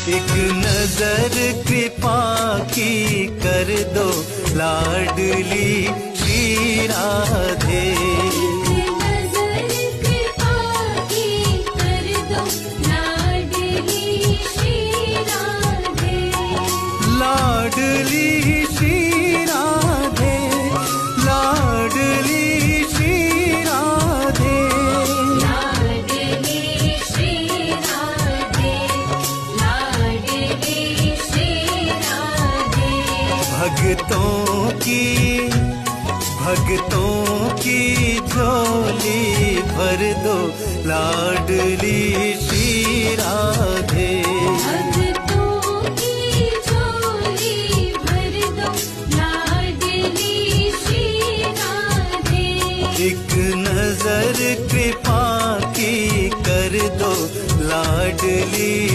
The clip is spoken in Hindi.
एक नजर कृपा की कर दो लाडली श्री राधे। लाडली श्री राधे, लाडली श्री राधे, लाडली श्री राधे, लाडली श्री राधे। भक्तों की झोली भर दो लाडली श्री राधे। एक नजर कृपा की कर दो लाडली